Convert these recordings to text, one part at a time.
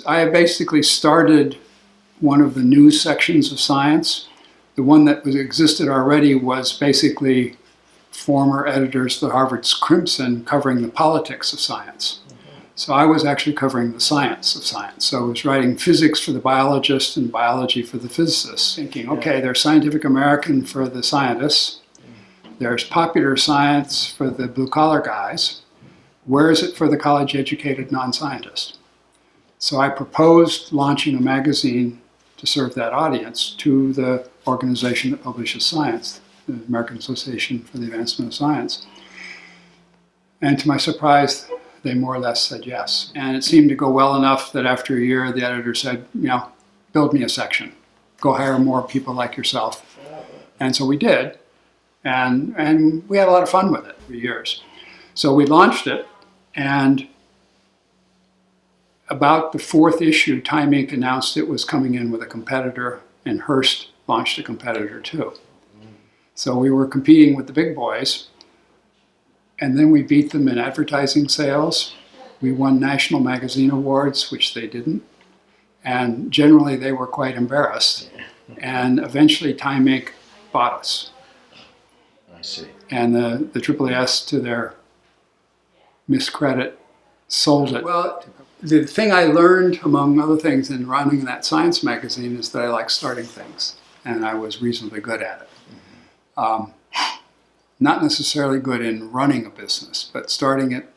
I basically started one of the news sections of Science. The one that existed already was basically former editors of the Harvard's Crimson covering the politics of science. So I was actually covering the science of science. So I was writing physics for the biologist and biology for the physicists, thinking, okay, there's Scientific American for the scientists, there's popular science for the blue-collar guys. Where is it for the college-educated non-scientist? So I proposed launching a magazine to serve that audience to the organization that publishes science, the American Association for the Advancement of Science. And to my surprise, they more or less said yes. And it seemed to go well enough that after a year, the editor said, build me a section. Go hire more people like yourself. And so we did. And we had a lot of fun with it for years. So we launched it, and about the fourth issue, Time Inc. announced it was coming in with a competitor, and Hearst launched a competitor too. So we were competing with the big boys, and then we beat them in advertising sales. We won national magazine awards, which they didn't, and generally they were quite embarrassed. And eventually Time Inc. bought us. I see. And the AAAS, to their miscredit, sold it. Well, the thing I learned, among other things, in running that science magazine is that I like starting things, and I was reasonably good at it. Not necessarily good in running a business, but starting it,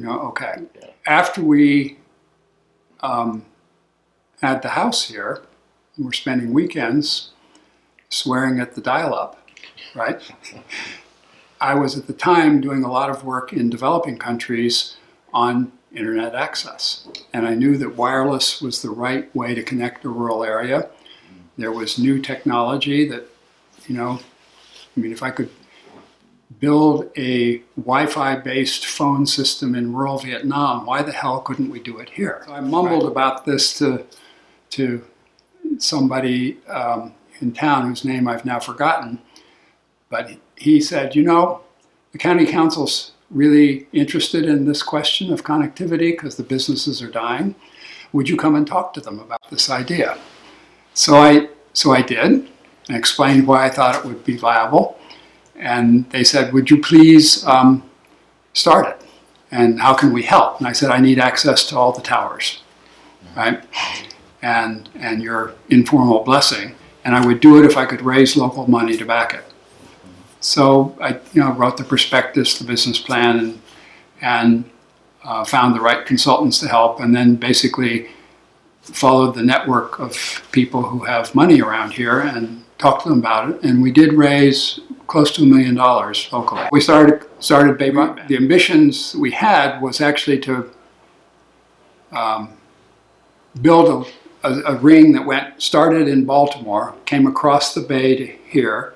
okay. Yeah. After we had the house here, and we're spending weekends swearing at the dial-up, right? I was at the time doing a lot of work in developing countries on internet access. And I knew that wireless was the right way to connect a rural area. There was new technology that, if I could build a Wi-Fi based phone system in rural Vietnam, why the hell couldn't we do it here? So I mumbled about this to somebody in town whose name I've now forgotten. But he said, the county council's really interested in this question of connectivity because the businesses are dying. Would you come and talk to them about this idea? So I did. I explained why I thought it would be viable. And they said, would you please start it? And how can we help? And I said, I need access to all the towers, right? And your informal blessing. And I would do it if I could raise local money to back it. So I wrote the prospectus, the business plan, and found the right consultants to help, and then basically followed the network of people who have money around here and talked to them about it. And we did raise close to $1 million locally. We started Bay Broadband. The ambitions we had was actually to build a ring that started in Baltimore, came across the bay to here,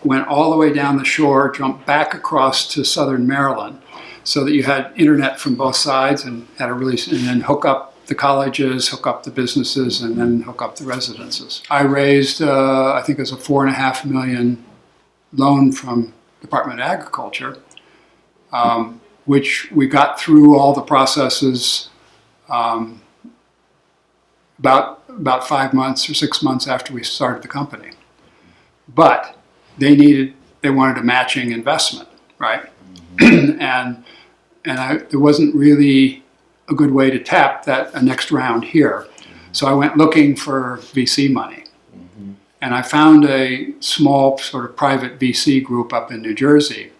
went all the way down the shore, jumped back across to southern Maryland, so that you had internet from both sides and then hook up the colleges, hook up the businesses, and then hook up the residences. I raised, I think it was a $4.5 million loan from Department of Agriculture, which we got through all the processes about 5 months or 6 months after we started the company. But they wanted a matching investment, right? and there wasn't really a good way to tap a next round here. So I went looking for VC money. And I found a small sort of private VC group up in New Jersey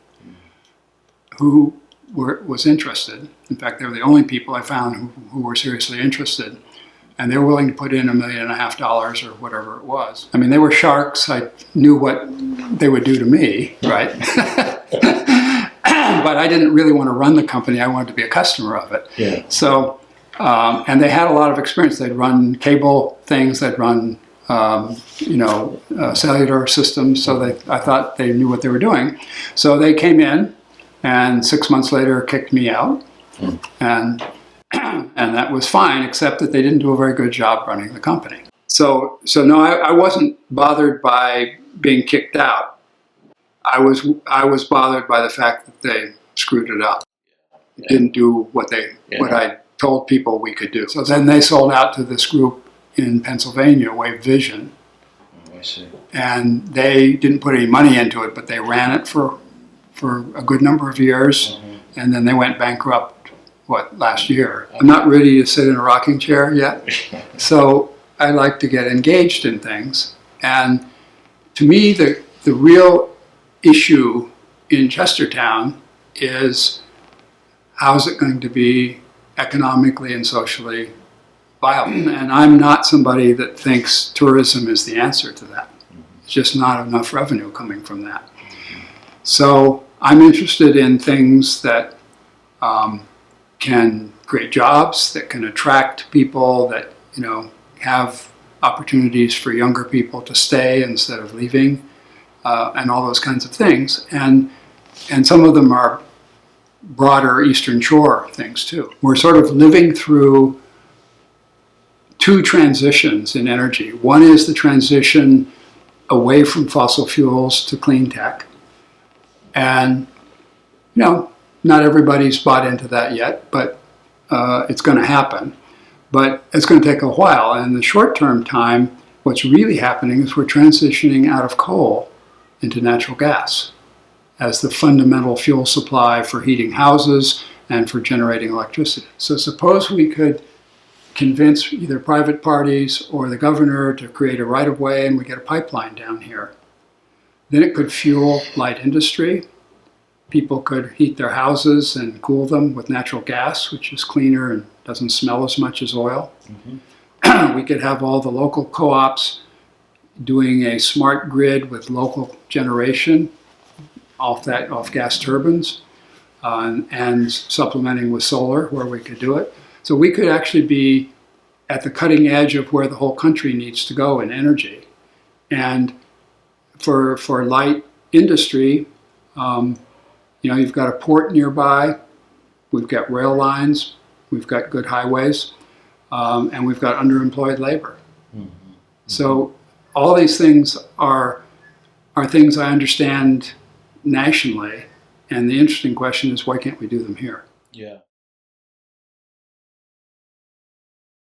who was interested. In fact, they were the only people I found who were seriously interested. And they were willing to put in $1.5 million or whatever it was. I mean, they were sharks. I knew what they would do to me, right? But I didn't really want to run the company. I wanted to be a customer of it. Yeah. So, and they had a lot of experience. They'd run cable things. They'd run, cellular systems. So I thought they knew what they were doing. So they came in, and 6 months later kicked me out. And that was fine, except that they didn't do a very good job running the company. So no, I wasn't bothered by being kicked out. I was bothered by the fact that they screwed it up. Didn't do what I told people we could do. So then they sold out to this group in Pennsylvania, Wave Vision, Oh, I see. and they didn't put any money into it, but they ran it for a good number of years, and then they went bankrupt, last year. I'm not ready to sit in a rocking chair yet, so I like to get engaged in things. And to me, the real issue in Chestertown is how is it going to be economically and socially viable? And I'm not somebody that thinks tourism is the answer to that. It's just not enough revenue coming from that. So I'm interested in things that can create jobs, that can attract people, that have opportunities for younger people to stay instead of leaving, and all those kinds of things. And some of them are broader Eastern Shore things too. We're sort of living through two transitions in energy. One is the transition away from fossil fuels to clean tech. And, not everybody's bought into that yet, but it's going to happen. But it's going to take a while. And in the short-term time, what's really happening is we're transitioning out of coal into natural gas as the fundamental fuel supply for heating houses and for generating electricity. So suppose we could convince either private parties or the governor to create a right-of-way and we get a pipeline down here. Then it could fuel light industry. People could heat their houses and cool them with natural gas, which is cleaner and doesn't smell as much as oil. We could have all the local co-ops doing a smart grid with local generation off gas turbines, and supplementing with solar where we could do it. So we could actually be at the cutting edge of where the whole country needs to go in energy. And for light industry, you've got a port nearby, we've got rail lines, we've got good highways, and we've got underemployed labor. So all these things are things I understand nationally, and the interesting question is, why can't we do them here? Yeah.